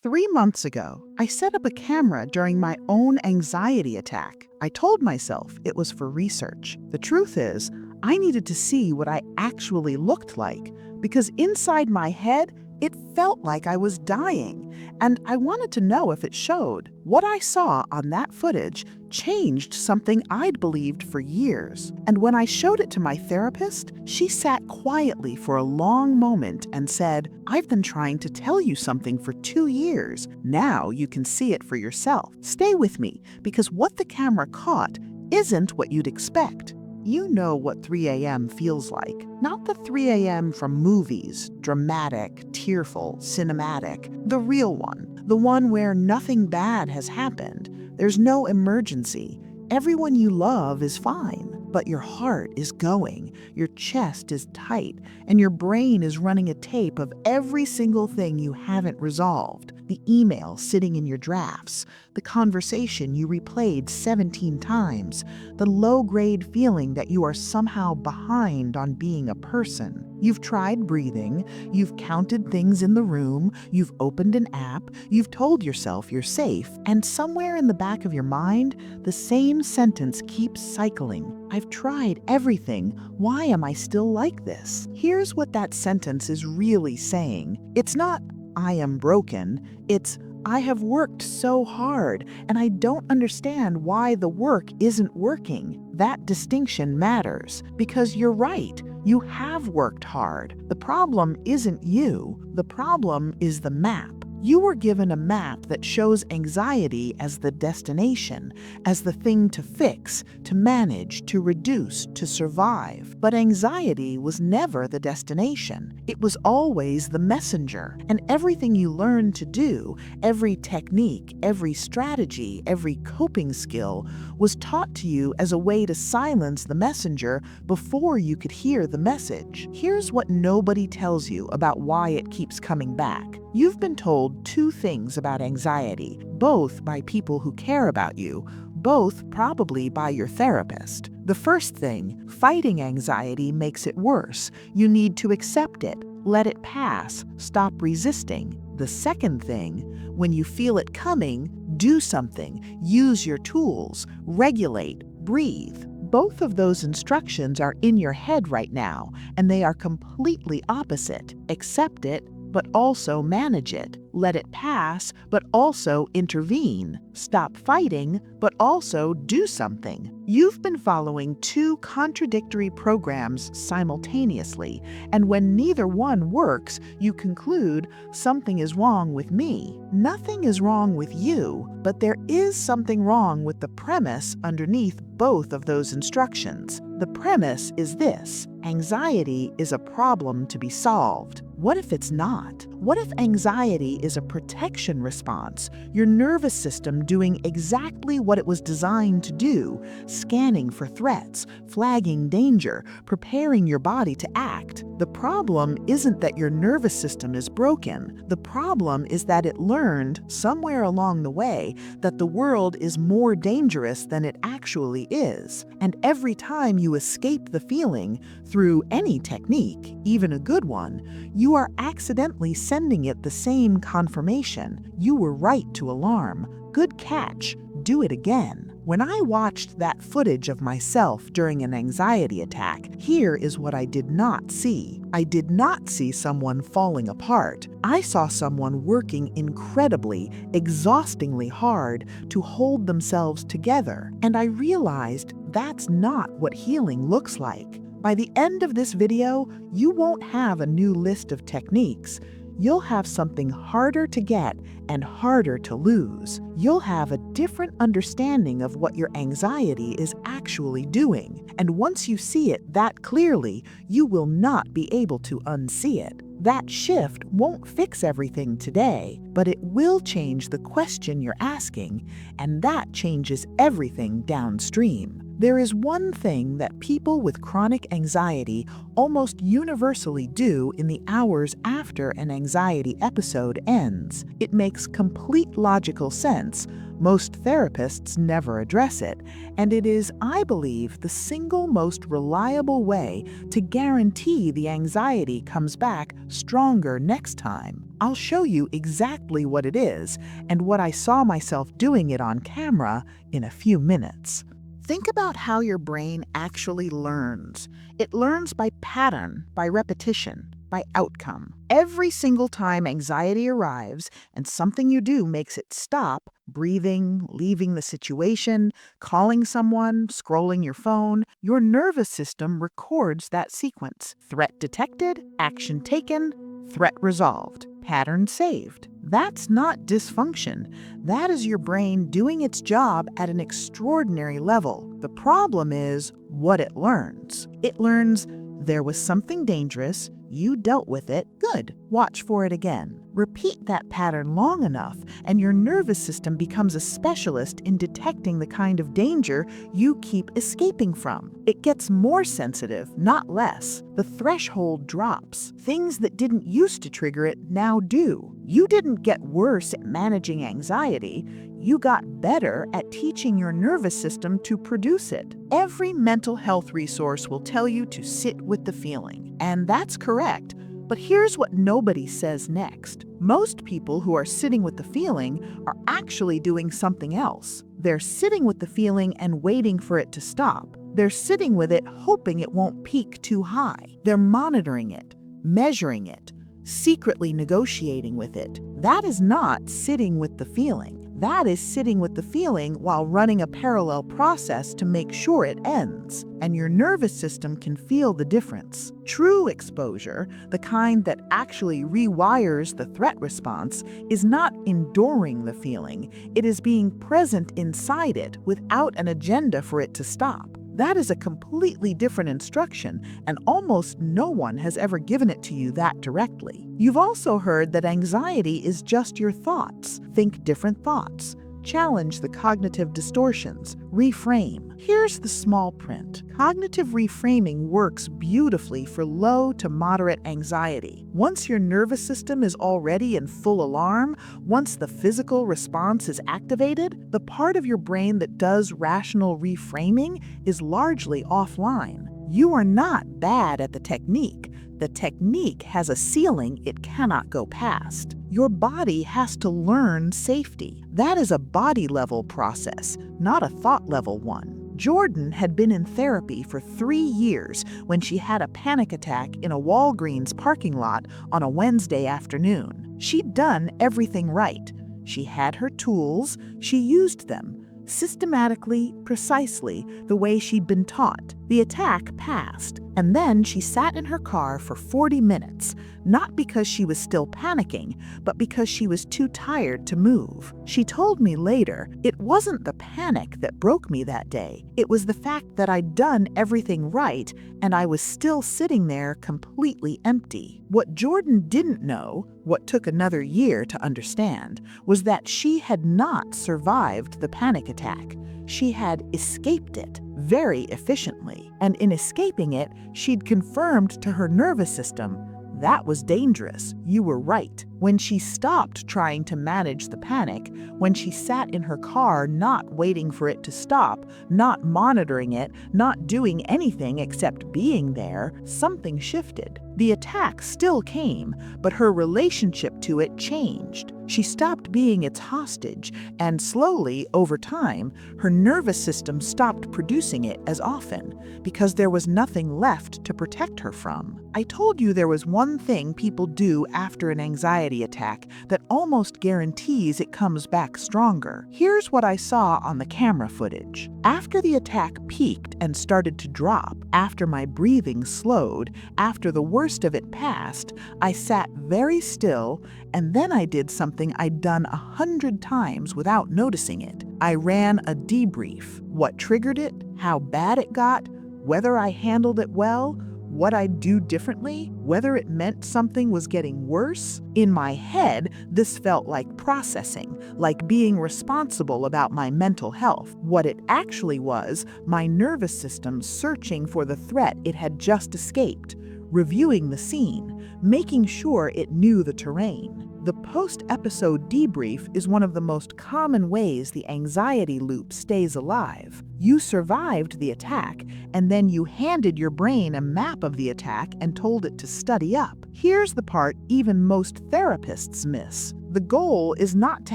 3 months ago, I set up a camera during my own anxiety attack. I told myself it was for research. The truth is, I needed to see what I actually looked like because inside my head, it felt like I was dying, and I wanted to know if it showed. What I saw on that footage changed something I'd believed for years. And when I showed it to my therapist, she sat quietly for a long moment and said, "I've been trying to tell you something for 2 years. Now you can see it for yourself. Stay with me, because what the camera caught isn't what you'd expect." You know what 3 a.m. feels like. Not the 3 a.m. from movies, dramatic, tearful, cinematic. The real one. The one where nothing bad has happened. There's no emergency. Everyone you love is fine. But your heart is going, your chest is tight, and your brain is running a tape of every single thing you haven't resolved. The email sitting in your drafts, the conversation you replayed 17 times, the low-grade feeling that you are somehow behind on being a person. You've tried breathing, you've counted things in the room, you've opened an app, you've told yourself you're safe, and somewhere in the back of your mind, the same sentence keeps cycling. I've tried everything. Why am I still like this? Here's what that sentence is really saying. It's not, "I am broken." It's, "I have worked so hard, and I don't understand why the work isn't working." That distinction matters, because you're right. You have worked hard. The problem isn't you. The problem is the map. You were given a map that shows anxiety as the destination, as the thing to fix, to manage, to reduce, to survive. But anxiety was never the destination. It was always the messenger. And everything you learned to do, every technique, every strategy, every coping skill, was taught to you as a way to silence the messenger before you could hear the message. Here's what nobody tells you about why it keeps coming back. You've been told 2 things about anxiety, both by people who care about you, both probably by your therapist. The first thing, fighting anxiety makes it worse. You need to accept it, let it pass, stop resisting. The second thing, when you feel it coming, do something, use your tools, regulate, breathe. Both of those instructions are in your head right now, and they are completely opposite. Accept it, but also manage it. Let it pass, but also intervene. Stop fighting, but also do something. You've been following 2 contradictory programs simultaneously, and when neither one works, you conclude something is wrong with me. Nothing is wrong with you, but there is something wrong with the premise underneath both of those instructions. The premise is this: anxiety is a problem to be solved. What if it's not? What if anxiety is a protection response, your nervous system doing exactly what it was designed to do, scanning for threats, flagging danger, preparing your body to act? The problem isn't that your nervous system is broken. The problem is that it learned, somewhere along the way, that the world is more dangerous than it actually is. And every time you escape the feeling through any technique, even a good one, you are accidentally sending it the same confirmation. You were right to alarm. Good catch. Do it again. When I watched that footage of myself during an anxiety attack, here is what I did not see. I did not see someone falling apart. I saw someone working incredibly, exhaustingly hard to hold themselves together. And I realized that's not what healing looks like. By the end of this video, you won't have a new list of techniques. You'll have something harder to get and harder to lose. You'll have a different understanding of what your anxiety is actually doing. And once you see it that clearly, you will not be able to unsee it. That shift won't fix everything today, but it will change the question you're asking, and that changes everything downstream. There is one thing that people with chronic anxiety almost universally do in the hours after an anxiety episode ends. It makes complete logical sense. Most therapists never address it, and it is, I believe, the single most reliable way to guarantee the anxiety comes back stronger next time. I'll show you exactly what it is and what I saw myself doing it on camera in a few minutes. Think about how your brain actually learns. It learns by pattern, by repetition, by outcome. Every single time anxiety arrives and something you do makes it stop, breathing, leaving the situation, calling someone, scrolling your phone, your nervous system records that sequence. Threat detected, action taken, threat resolved, pattern saved. That's not dysfunction. That is your brain doing its job at an extraordinary level. The problem is what it learns. It learns there was something dangerous, you dealt with it, good. Watch for it again. Repeat that pattern long enough, and your nervous system becomes a specialist in detecting the kind of danger you keep escaping from. It gets more sensitive, not less. The threshold drops. Things that didn't used to trigger it now do. You didn't get worse at managing anxiety. You got better at teaching your nervous system to produce it. Every mental health resource will tell you to sit with the feeling, and that's correct. But here's what nobody says next. Most people who are sitting with the feeling are actually doing something else. They're sitting with the feeling and waiting for it to stop. They're sitting with it hoping it won't peak too high. They're monitoring it, measuring it, secretly negotiating with it. That is not sitting with the feeling. That is sitting with the feeling while running a parallel process to make sure it ends. And your nervous system can feel the difference. True exposure, the kind that actually rewires the threat response, is not enduring the feeling. It is being present inside it without an agenda for it to stop. That is a completely different instruction, and almost no one has ever given it to you that directly. You've also heard that anxiety is just your thoughts. Think different thoughts. Challenge the cognitive distortions. Reframe. Here's the small print. Cognitive reframing works beautifully for low to moderate anxiety. Once your nervous system is already in full alarm, once the physical response is activated, the part of your brain that does rational reframing is largely offline. You are not bad at the technique. The technique has a ceiling it cannot go past. Your body has to learn safety. That is a body-level process, not a thought-level one. Jordan had been in therapy for 3 years when she had a panic attack in a Walgreens parking lot on a Wednesday afternoon. She'd done everything right. She had her tools, she used them, systematically, precisely, the way she'd been taught. The attack passed, and then she sat in her car for 40 minutes, not because she was still panicking, but because she was too tired to move. She told me later, it wasn't the panic that broke me that day. It was the fact that I'd done everything right, and I was still sitting there completely empty. What Jordan didn't know, what took another year to understand, was that she had not survived the panic attack. She had escaped it very efficiently, and in escaping it, she'd confirmed to her nervous system, that was dangerous, you were right. When she stopped trying to manage the panic, when she sat in her car not waiting for it to stop, not monitoring it, not doing anything except being there, something shifted. The attack still came, but her relationship to it changed. She stopped being its hostage, and slowly, over time, her nervous system stopped producing it as often, because there was nothing left to protect her from. I told you there was one thing people do after an anxiety attack that almost guarantees it comes back stronger. Here's what I saw on the camera footage. After the attack peaked and started to drop, after my breathing slowed, after the worst of it passed, I sat very still, and then I did something I'd done 100 times without noticing it. I ran a debrief. What triggered it, how bad it got, whether I handled it well, what I'd do differently, whether it meant something was getting worse. In my head, this felt like processing, like being responsible about my mental health. What it actually was, my nervous system searching for the threat it had just escaped, reviewing the scene, making sure it knew the terrain. The post-episode debrief is one of the most common ways the anxiety loop stays alive. You survived the attack, and then you handed your brain a map of the attack and told it to study up. Here's the part even most therapists miss. The goal is not to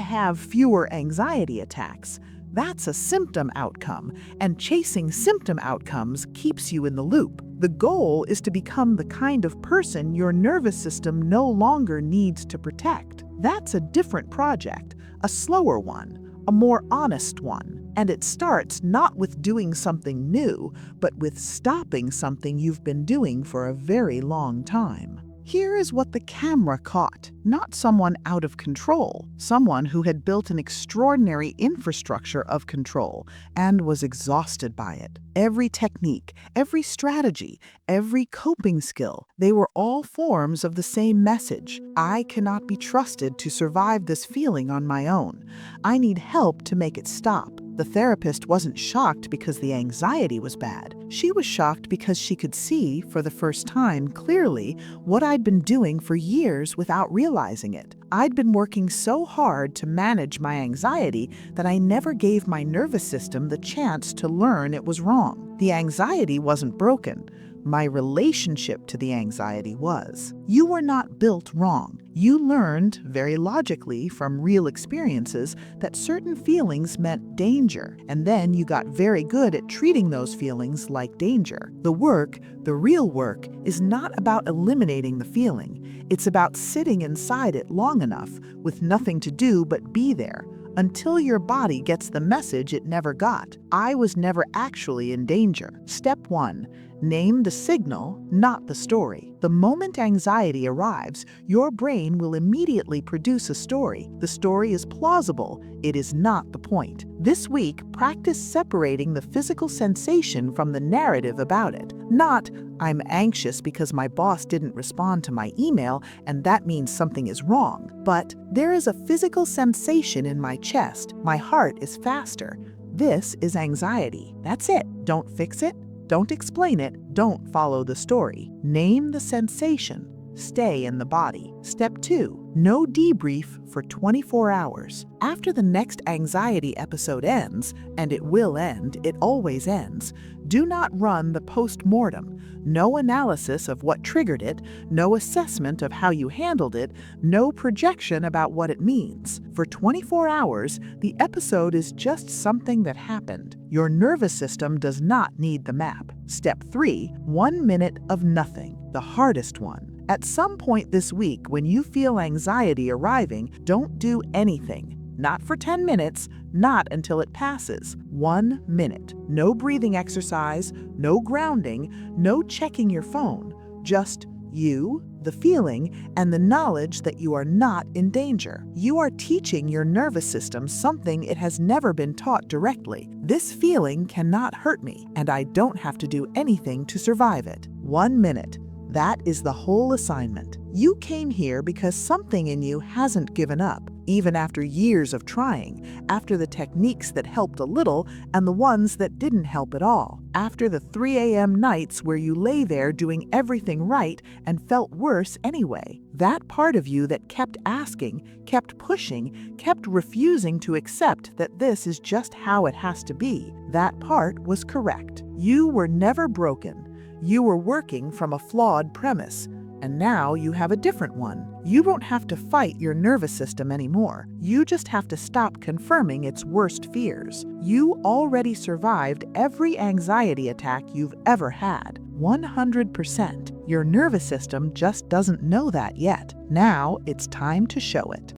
have fewer anxiety attacks. That's a symptom outcome, and chasing symptom outcomes keeps you in the loop. The goal is to become the kind of person your nervous system no longer needs to protect. That's a different project, a slower one, a more honest one. And it starts not with doing something new, but with stopping something you've been doing for a very long time. Here is what the camera caught. Not someone out of control, someone who had built an extraordinary infrastructure of control and was exhausted by it. Every technique, every strategy, every coping skill, they were all forms of the same message. I cannot be trusted to survive this feeling on my own. I need help to make it stop. The therapist wasn't shocked because the anxiety was bad. She was shocked because she could see, for the first time clearly, what I'd been doing for years without realizing it. I'd been working so hard to manage my anxiety that I never gave my nervous system the chance to learn it was wrong. The anxiety wasn't broken. My relationship to the anxiety was. You were not built wrong. You learned, very logically from real experiences, that certain feelings meant danger, and then you got very good at treating those feelings like danger. The work, the real work, is not about eliminating the feeling. It's about sitting inside it long enough, with nothing to do but be there, until your body gets the message it never got. I was never actually in danger. Step 1. Name the signal, not the story. The moment anxiety arrives, your brain will immediately produce a story. The story is plausible. It is not the point. This week, practice separating the physical sensation from the narrative about it. Not, I'm anxious because my boss didn't respond to my email and that means something is wrong. But there is a physical sensation in my chest. My heart is faster. This is anxiety. That's it. Don't fix it. Don't explain it. Don't follow the story. Name the sensation. Stay in the body. Step 2. No debrief for 24 hours. After the next anxiety episode ends, and it will end, it always ends, do not run the post-mortem. No analysis of what triggered it, no assessment of how you handled it, no projection about what it means. For 24 hours, the episode is just something that happened. Your nervous system does not need the map. Step 3. 1 minute of nothing, the hardest one. At some point this week, when you feel anxiety arriving, don't do anything. Not for 10 minutes, not until it passes. 1 minute. No breathing exercise, no grounding, no checking your phone. Just you, the feeling, and the knowledge that you are not in danger. You are teaching your nervous system something it has never been taught directly. This feeling cannot hurt me, and I don't have to do anything to survive it. 1 minute. That is the whole assignment. You came here because something in you hasn't given up, even after years of trying, after the techniques that helped a little and the ones that didn't help at all, after the 3 a.m. nights where you lay there doing everything right and felt worse anyway. That part of you that kept asking, kept pushing, kept refusing to accept that this is just how it has to be, that part was correct. You were never broken. You were working from a flawed premise, and now you have a different one. You don't have to fight your nervous system anymore. You just have to stop confirming its worst fears. You already survived every anxiety attack you've ever had. 100%. Your nervous system just doesn't know that yet. Now it's time to show it.